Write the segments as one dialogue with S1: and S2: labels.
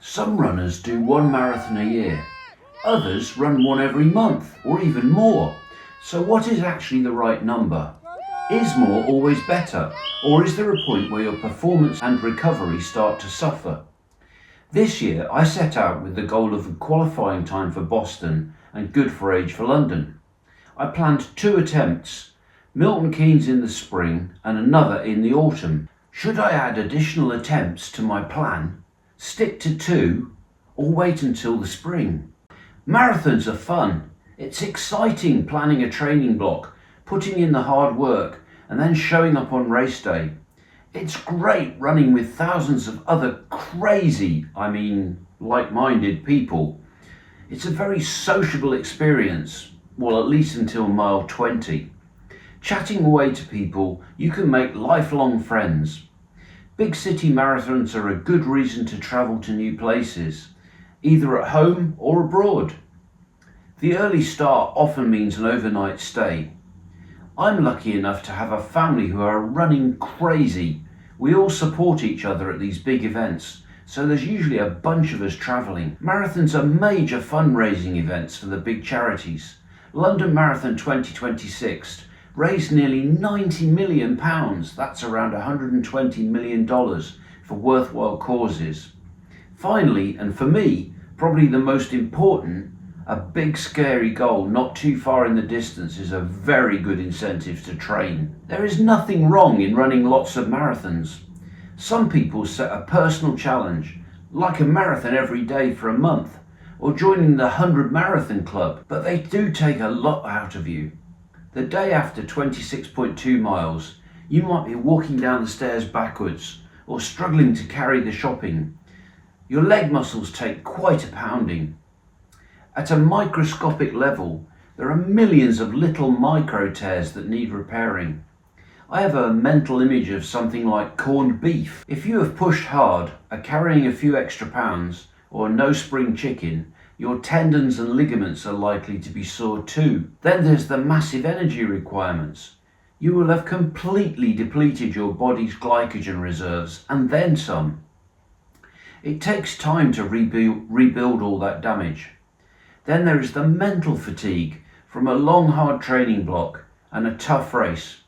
S1: Some runners do one marathon a year, others run one every month or even more. So what is actually the right number? Is more always better, or is there a point where your performance and recovery start to suffer? This year I set out with the goal of a qualifying time for Boston and good for age for London. I planned 2 attempts, Milton Keynes in the spring and another in the autumn. Should I add additional attempts to my plan, stick to 2, or wait until the spring? Marathons are fun. It's exciting planning a training block, putting in the hard work and then showing up on race day. It's great running with thousands of other crazy, like-minded people. It's a very sociable experience, well, at least until mile 20. Chatting away to people, you can make lifelong friends. Big city marathons are a good reason to travel to new places, either at home or abroad. The early start often means an overnight stay. I'm lucky enough to have a family who are running crazy. We all support each other at these big events, so there's usually a bunch of us travelling. Marathons are major fundraising events for the big charities. London Marathon 2026 raised nearly £90 million, that's around $120 million, for worthwhile causes. Finally, and for me, probably the most important, a big scary goal not too far in the distance is a very good incentive to train. There is nothing wrong in running lots of marathons. Some people set a personal challenge, like a marathon every day for a month, or joining the 100 Marathon Club, but they do take a lot out of you. The day after 26.2 miles, you might be walking down the stairs backwards, or struggling to carry the shopping. Your leg muscles take quite a pounding. At a microscopic level, there are millions of little micro tears that need repairing. I have a mental image of something like corned beef. If you have pushed hard, are carrying a few extra pounds, or no spring chicken, your tendons and ligaments are likely to be sore too. Then there's the massive energy requirements. You will have completely depleted your body's glycogen reserves and then some. It takes time to rebuild all that damage. Then there is the mental fatigue from a long hard training block and a tough race.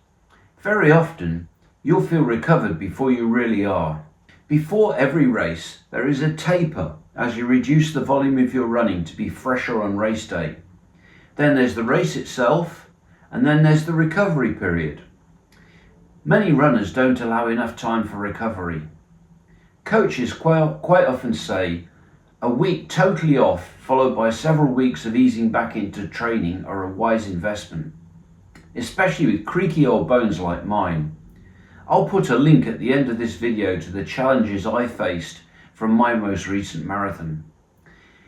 S1: Very often, you'll feel recovered before you really are. Before every race, there is a taper as you reduce the volume of your running to be fresher on race day. Then there's the race itself, and then there's the recovery period. Many runners don't allow enough time for recovery. Coaches quite often say, a week totally off followed by several weeks of easing back into training are a wise investment, especially with creaky old bones like mine. I'll put a link at the end of this video to the challenges I faced from my most recent marathon.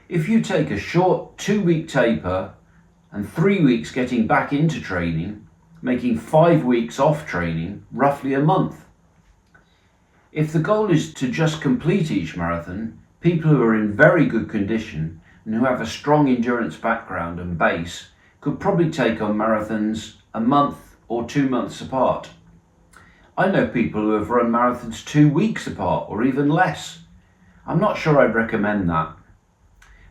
S1: If you take a short 2-week taper and 3 weeks getting back into training, making 5 weeks off training, roughly a month. If the goal is to just complete each marathon, people who are in very good condition and who have a strong endurance background and base could probably take on marathons a month or 2 months apart. I know people who have run marathons 2 weeks apart or even less. I'm not sure I'd recommend that.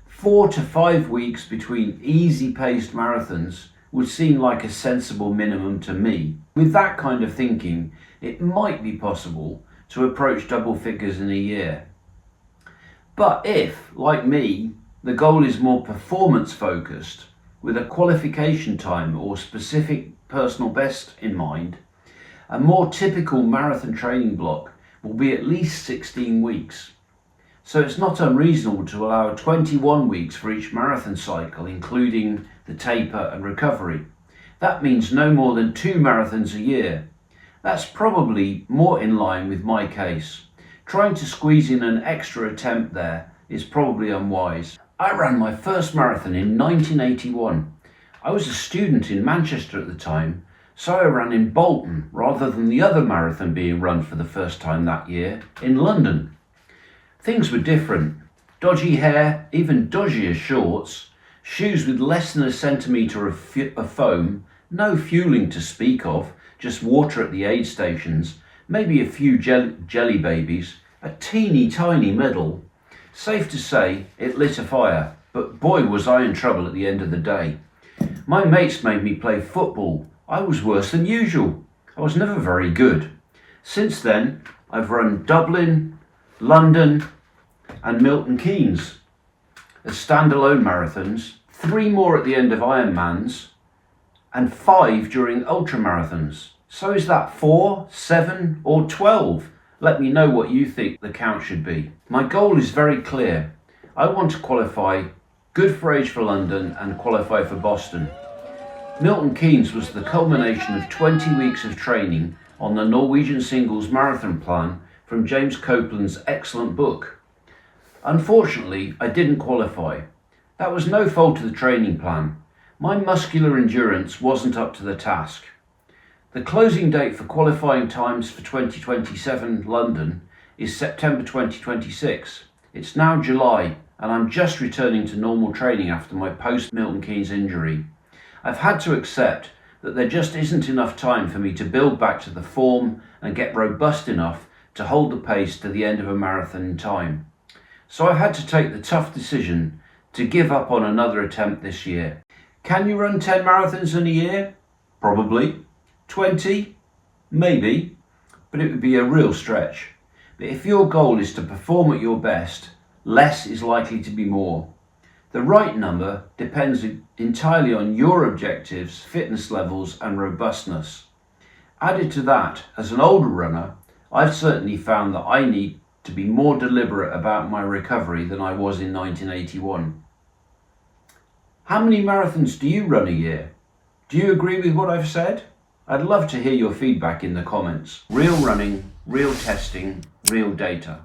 S1: 4 to 5 weeks between easy-paced marathons would seem like a sensible minimum to me. With that kind of thinking, it might be possible to approach double figures in a year. But if, like me, the goal is more performance-focused, with a qualification time or specific personal best in mind, a more typical marathon training block will be at least 16 weeks. So it's not unreasonable to allow 21 weeks for each marathon cycle, including the taper and recovery. That means no more than 2 marathons a year. That's probably more in line with my case. Trying to squeeze in an extra attempt there is probably unwise. I ran my first marathon in 1981. I was a student in Manchester at the time, so I ran in Bolton rather than the other marathon being run for the first time that year in London. Things were different. Dodgy hair, even dodgier shorts, shoes with less than a centimetre of foam, no fueling to speak of, just water at the aid stations, maybe a few jelly babies, a teeny tiny medal, Safe to say, it lit a fire, but boy was I in trouble at the end of the day. My mates made me play football. I was worse than usual. I was never very good. Since then, I've run Dublin, London and Milton Keynes as standalone marathons, 3 more at the end of Ironmans and 5 during ultra marathons. So is that 4, 7 or 12? Let me know what you think the count should be. My goal is very clear. I want to qualify good for age for London and qualify for Boston. Milton Keynes was the culmination of 20 weeks of training on the Norwegian singles marathon plan from James Copeland's excellent book. Unfortunately, I didn't qualify. That was no fault of the training plan. My muscular endurance wasn't up to the task. The closing date for qualifying times for 2027 London is September 2026. It's now July and I'm just returning to normal training after my post-Milton Keynes injury. I've had to accept that there just isn't enough time for me to build back to the form and get robust enough to hold the pace to the end of a marathon in time. So I've had to take the tough decision to give up on another attempt this year. Can you run 10 marathons in a year? Probably. 20? Maybe. But it would be a real stretch. But if your goal is to perform at your best, less is likely to be more. The right number depends entirely on your objectives, fitness levels and robustness. Added to that, as an older runner, I've certainly found that I need to be more deliberate about my recovery than I was in 1981. How many marathons do you run a year? Do you agree with what I've said? I'd love to hear your feedback in the comments. Real running, real testing, real data.